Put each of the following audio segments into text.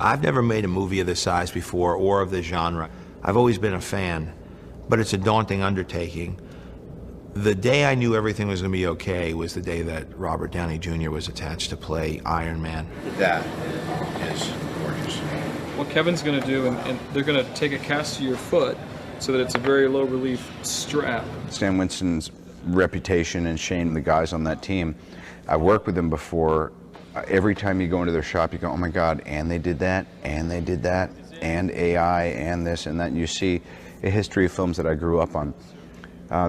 I've never made a movie of this size before or of this genre. I've always been a fan, but it's a daunting undertaking. The day I knew everything was going to be okay was the day that Robert Downey Jr. was attached to play Iron Man. That is gorgeous. What Kevin's going to do, and they're going to take a cast to your foot so that it's a very low relief strap. Stan Winston's reputation and Shane, the guys on that team, I worked with them before. Every time you go into their shop, you go, oh my God, and they did that, and they did that, and AI, and this and that. And you see a history of films that I grew up on.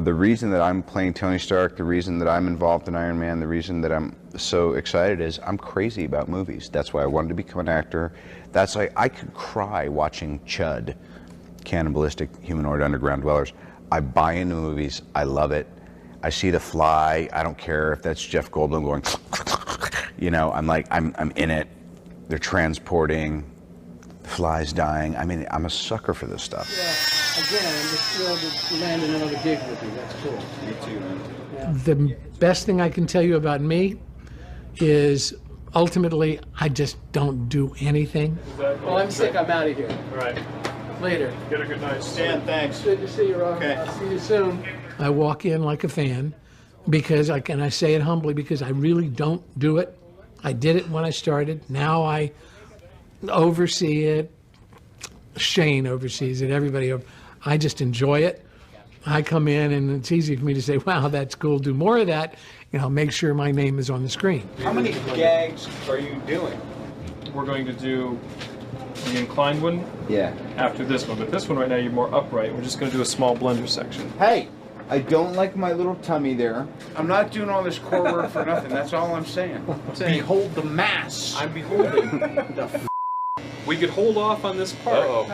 The reason that I'm playing Tony Stark, the reason that I'm involved in Iron Man, the reason that I'm so excited is I'm crazy about movies. That's why I wanted to become an actor. That's why I could cry watching Chud, Cannibalistic Humanoid Underground Dwellers. I buy into movies. I love it. I see The Fly. I don't care if that's Jeff Goldblum going, you know, I'm like, I'm in it. They're transporting. The fly's dying. I mean, I'm a sucker for this stuff. Yeah, again, I'm just thrilled to land another gig with you. That's cool. Me too, man. Yeah. The best thing I can tell you about me is ultimately I just don't do anything. Well, I'm sick. I'm out of here. All right. Later. Get a good night. Stan, thanks. Good to see you, Rob. Okay. I'll see you soon. I walk in like a fan because I say it humbly, because I really don't do it. I did it when I started. Now I oversee it. Shane oversees it. Everybody. I just enjoy it. I come in and it's easy for me to say, wow, that's cool. Do more of that. You know, make sure my name is on the screen. How many gags are you doing? We're going to do the inclined one after this one, but this one right now you're more upright. We're just going to do a small blender section. Hey, I don't like my little tummy there. I'm not doing all this core work for nothing. That's all I'm saying. Behold the mass. I'm beholding. The we could hold off on this part.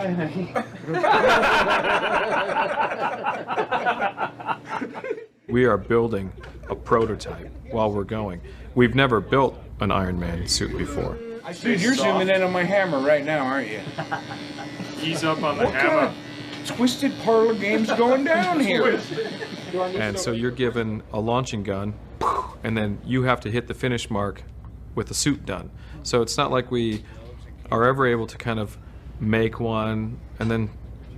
We are building a prototype while we're going. We've never built an Iron Man suit before. Dude, you're zooming in on my hammer right now, aren't you? Ease up on the hammer. Twisted parlor games going down here. And so you're given a launching gun, and then you have to hit the finish mark with the suit done. So it's not like we are ever able to kind of make one and then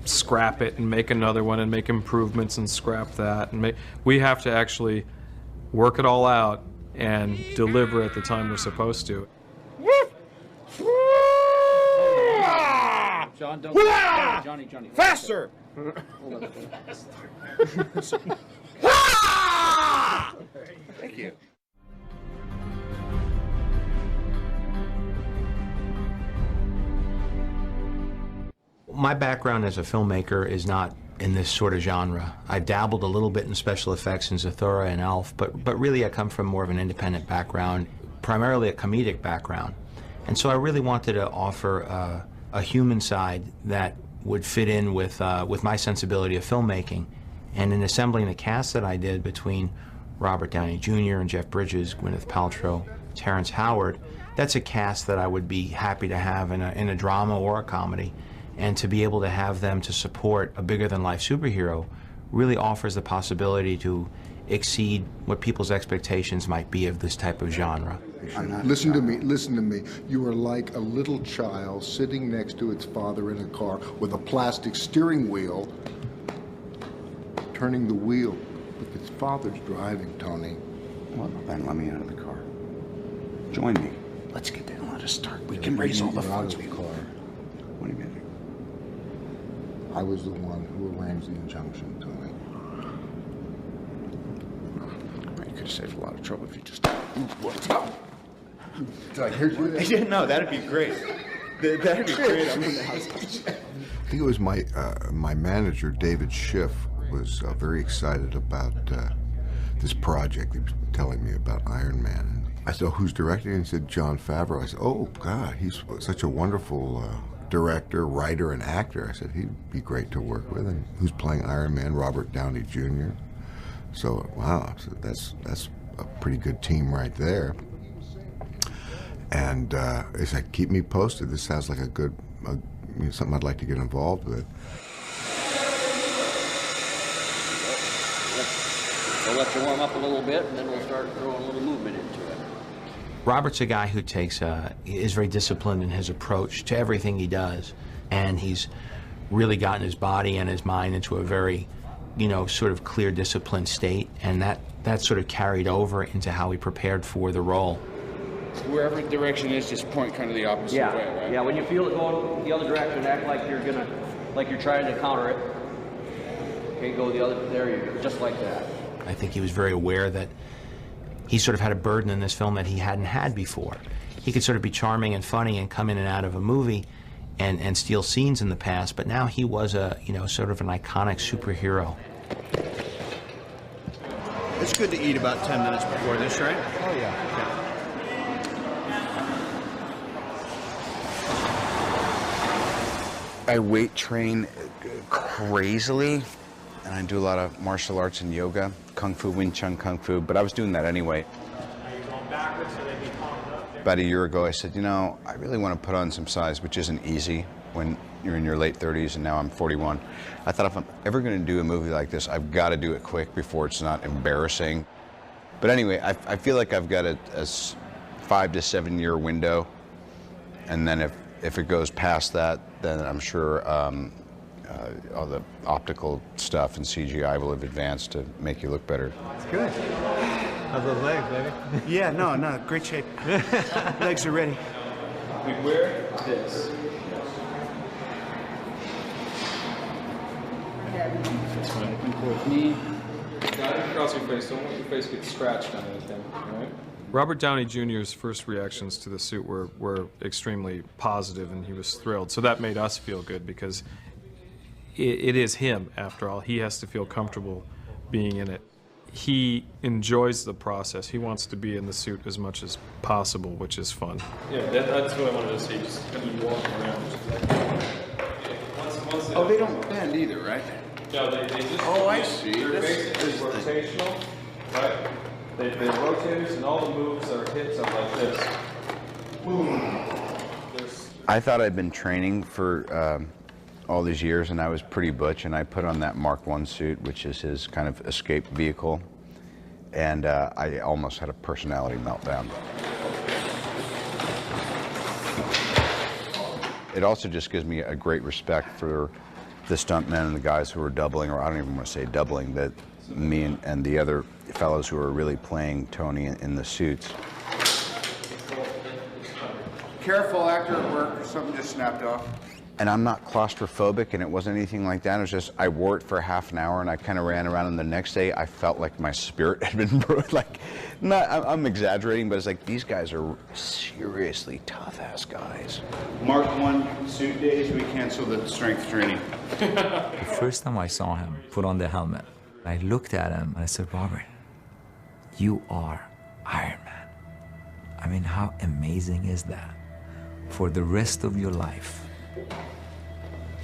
scrap it and make another one and make improvements and scrap that. And we have to actually work it all out and deliver at the time we're supposed to. John, don't. Johnny. Faster! Thank you. My background as a filmmaker is not in this sort of genre. I dabbled a little bit in special effects in Zathura and Elf, but really I come from more of an independent background, primarily a comedic background. And so I really wanted to offer a human side that would fit in with my sensibility of filmmaking. And in assembling the cast that I did between Robert Downey Jr. and Jeff Bridges, Gwyneth Paltrow, Terrence Howard, that's a cast that I would be happy to have in a drama or a comedy. And to be able to have them to support a bigger-than-life superhero really offers the possibility to exceed what people's expectations might be of this type of genre. Listen to me. You are like a little child sitting next to its father in a car with a plastic steering wheel, turning the wheel. But its father's driving, Tony. Well, then let me out of the car. Join me. Let's get there and let us start. We can raise all the funds we car. What do you mean? I was the one who arranged the injunction, Tony. You could have saved a lot of trouble if you just... Did I hear you there? Yeah, no, that'd be great. That'd be great. I mean, I think it was my manager, David Schiff, was very excited about this project. He was telling me about Iron Man. And I said, oh, who's directing? And he said, Jon Favreau. I said, oh, God, he's such a wonderful director, writer, and actor. I said, he'd be great to work with. And who's playing Iron Man? Robert Downey Jr. So, wow, so that's a pretty good team right there. And he said, keep me posted. This sounds like a good, something I'd like to get involved with. We'll let you warm up a little bit, and then we'll start throwing a little movement into it. Robert's a guy who is very disciplined in his approach to everything he does, and he's really gotten his body and his mind into a very, sort of clear, disciplined state, and that sort of carried over into how he prepared for the role. Wherever direction is, just point kind of the opposite way, right? Yeah, when you feel it going the other direction, act like you're trying to counter it. Okay, go the other, there you go, just like that. I think he was very aware that he sort of had a burden in this film that he hadn't had before. He could sort of be charming and funny and come in and out of a movie and steal scenes in the past, but now he was sort of an iconic superhero. It's good to eat about 10 minutes before this, right? Oh, yeah. I weight train crazily, and I do a lot of martial arts and yoga, Kung Fu, Wing Chun Kung Fu, but I was doing that anyway. About a year ago, I said, I really want to put on some size, which isn't easy when you're in your late 30s, and now I'm 41. I thought if I'm ever going to do a movie like this, I've got to do it quick before it's not embarrassing. But anyway, I feel like I've got a 5 to 7 year window, and then if it goes past that, then I'm sure all the optical stuff and CGI will have advanced to make you look better. It's good. How's those legs, baby? Yeah, no, great shape. Legs are ready. We wear this. That's fine. Got it across your face. Don't let your face get scratched on anything, all right? Robert Downey Jr.'s first reactions to the suit were extremely positive, and he was thrilled. So that made us feel good because it is him, after all. He has to feel comfortable being in it. He enjoys the process. He wants to be in the suit as much as possible, which is fun. Yeah, that's what I wanted to see, just kind of walking around. Oh, they don't bend either, right? No, they just... Oh, I see. They're This basically is the- rotational, right? They rotate, and all the moves are hits are like this. Boom. I thought I'd been training for all these years, and I was pretty butch, and I put on that Mark I suit, which is his kind of escape vehicle, and I almost had a personality meltdown. It also just gives me a great respect for the stuntmen and the guys who are doubling, or I don't even want to say doubling, that me and the other fellows who are really playing Tony in the suits. Careful, actor at work. Something just snapped off. And I'm not claustrophobic, and it wasn't anything like that. It was just, I wore it for half an hour, and I kind of ran around, and the next day I felt like my spirit had been broken. Like, I'm exaggerating, but it's like, these guys are seriously tough-ass guys. Mark I suit days, we cancel the strength training. The first time I saw him put on the helmet, I looked at him and I said, Robert, you are Iron Man. I mean, how amazing is that? For the rest of your life,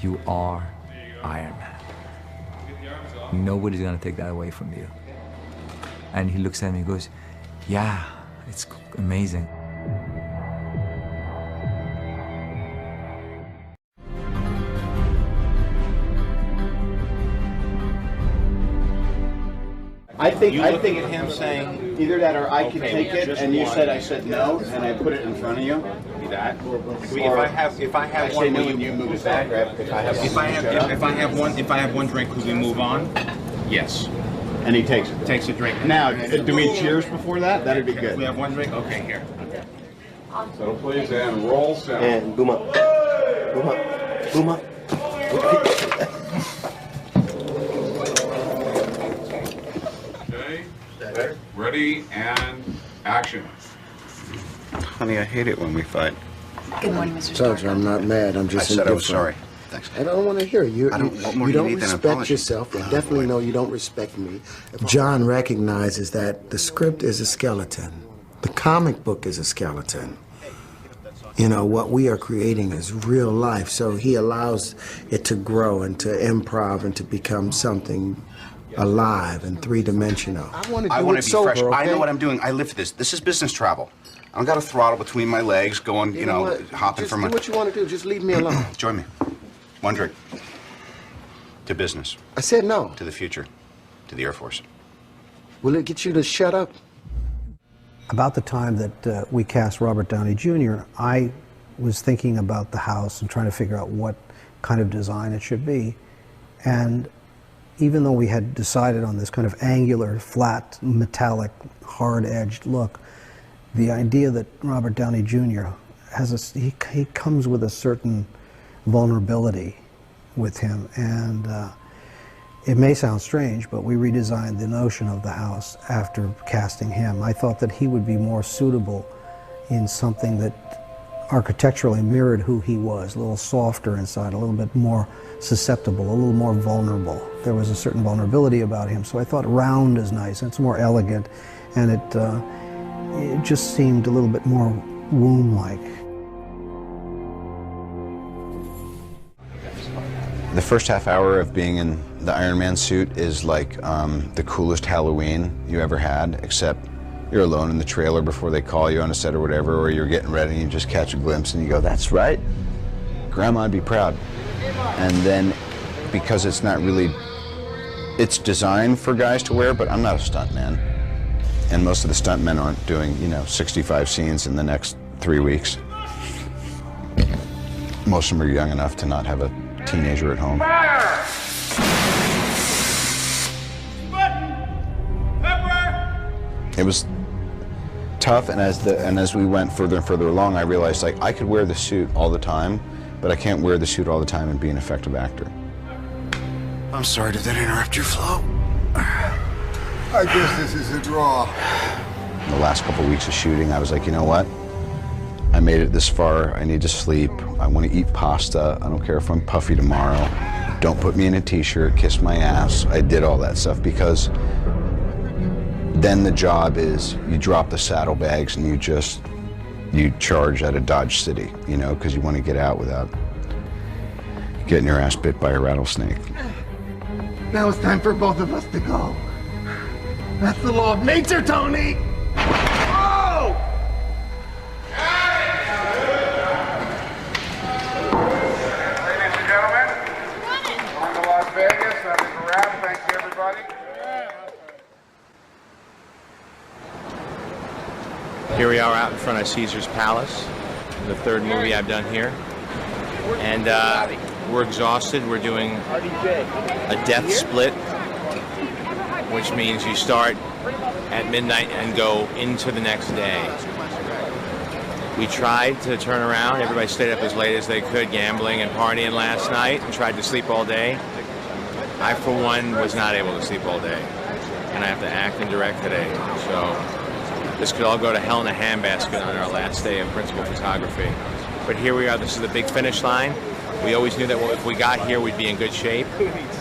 you are Iron Man. Nobody's gonna take that away from you. And he looks at me and goes, yeah, it's amazing. I think of him saying either that or I can take it, and you said I said no, and I put it in front of you. That. If I have one, will you move it back? If I have one drink, could we move on? Yes. And he takes it. Takes a drink. Now, do we cheers before that? That'd be good. We have one drink. Okay, here. So please, and roll sound. And boom up. Boom up. Boom up. Okay. Ready and action. Honey, I hate it when we fight. Good morning, Mr. Told Stark. you I'm not mad. I'm just I said I indifferent. was sorry. Thanks. I don't want to hear you. What more You do you don't need than an respect apology? yourself, and Oh, definitely boy. know you don't respect me. John recognizes that the script is a skeleton. The comic book is a skeleton. You know, what we are creating is real life, so he allows it to grow and to improv and to become something alive and three-dimensional. I want to be fresh. I know what I'm doing. I live for this. This is business travel. I don't got a throttle between my legs going, you know, hopping Just from do my... what you want to do. Just leave me alone. Join me. One drink. To business. I said no. To the future. To the Air Force. Will it get you to shut up? About the time that we cast Robert Downey Jr., I was thinking about the house and trying to figure out what kind of design it should be. And even though we had decided on this kind of angular, flat, metallic, hard-edged look, the idea that Robert Downey Jr. has he comes with a certain vulnerability with him, and it may sound strange, but we redesigned the notion of the house after casting him. I thought that he would be more suitable in something that architecturally mirrored who he was, a little softer inside, a little bit more susceptible, a little more vulnerable. There was a certain vulnerability about him, so I thought round is nice, and it's more elegant, and it just seemed a little bit more womb-like. The first half hour of being in the Iron Man suit is like the coolest Halloween you ever had, except you're alone in the trailer before they call you on a set or whatever, or you're getting ready and you just catch a glimpse and you go, that's right, Grandma'd be proud. And then, because it's not really, it's designed for guys to wear, but I'm not a stuntman. And most of the stuntmen aren't doing, 65 scenes in the next 3 weeks. Most of them are young enough to not have a teenager at home. It was tough, and as we went further and further along, I realized I could wear the suit all the time, but I can't wear the suit all the time and be an effective actor. I'm sorry, did that interrupt your flow? I guess this is a draw. In the last couple of weeks of shooting, I was like, you know what? I made it this far. I need to sleep. I want to eat pasta. I don't care if I'm puffy tomorrow. Don't put me in a t-shirt, kiss my ass. I did all that stuff because then the job is you drop the saddlebags and you charge out of Dodge City, because you want to get out without getting your ass bit by a rattlesnake. Now it's time for both of us to go. That's the law of nature, Tony! Oh! Ladies and gentlemen, on to Las Vegas. That is a wrap. Thank you, everybody. Here we are out in front of Caesar's Palace, the third movie I've done here. And we're exhausted. We're doing a death split, which means you start at midnight and go into the next day. We tried to turn around. Everybody stayed up as late as they could, gambling and partying last night, and tried to sleep all day. I, for one, was not able to sleep all day, and I have to act and direct today. So this could all go to hell in a handbasket on our last day of principal photography. But here we are. This is the big finish line. We always knew that if we got here, we'd be in good shape.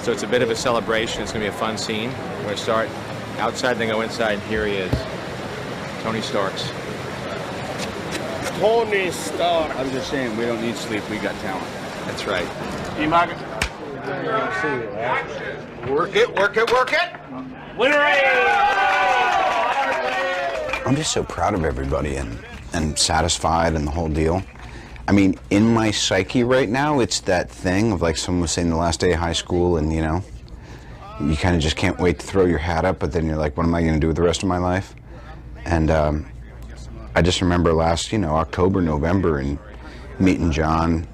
So it's a bit of a celebration. It's going to be a fun scene. We're going to start outside, then go inside, and here he is, Tony Starks. Tony Stark. I was just saying, we don't need sleep, we got talent. That's right. Work it, work it, work it! I'm just so proud of everybody and satisfied and the whole deal. I mean, in my psyche right now, it's that thing of, like someone was saying, the last day of high school, and you kind of just can't wait to throw your hat up, but then you're like, what am I going to do with the rest of my life? And I just remember last, October, November, and meeting John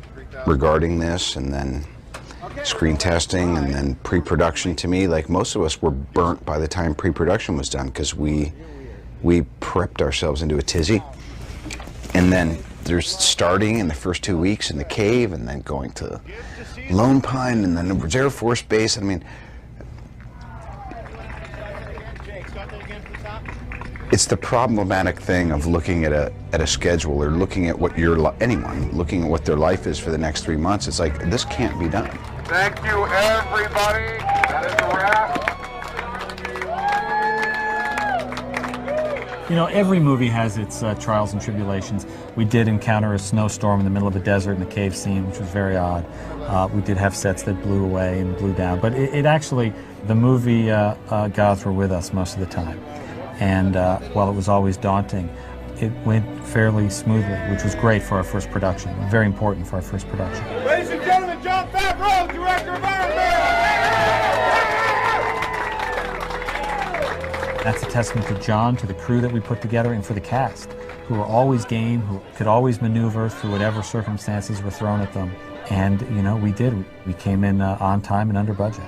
regarding this, and then screen testing, and then pre-production. To me, like, most of us were burnt by the time pre-production was done, because we prepped ourselves into a tizzy. And then there's starting in the first 2 weeks in the cave, and then going to Lone Pine, and then it was Air Force Base. I mean, it's the problematic thing of looking at a schedule, or looking at what anyone looking at what their life is for the next 3 months. It's like, this can't be done. Thank you, everybody. That is a wrap. Every movie has its trials and tribulations. We did encounter a snowstorm in the middle of a desert in the cave scene, which was very odd. We did have sets that blew away and blew down, but it actually, the movie gods were with us most of the time. And while it was always daunting, it went fairly smoothly, which was great for our first production, very important for our first production. Ladies and gentlemen, Jon Favreau, director of Iron Man! That's a testament to John, to the crew that we put together, and for the cast, who were always game, who could always maneuver through whatever circumstances were thrown at them. And, you know, we did. We came in on time and under budget.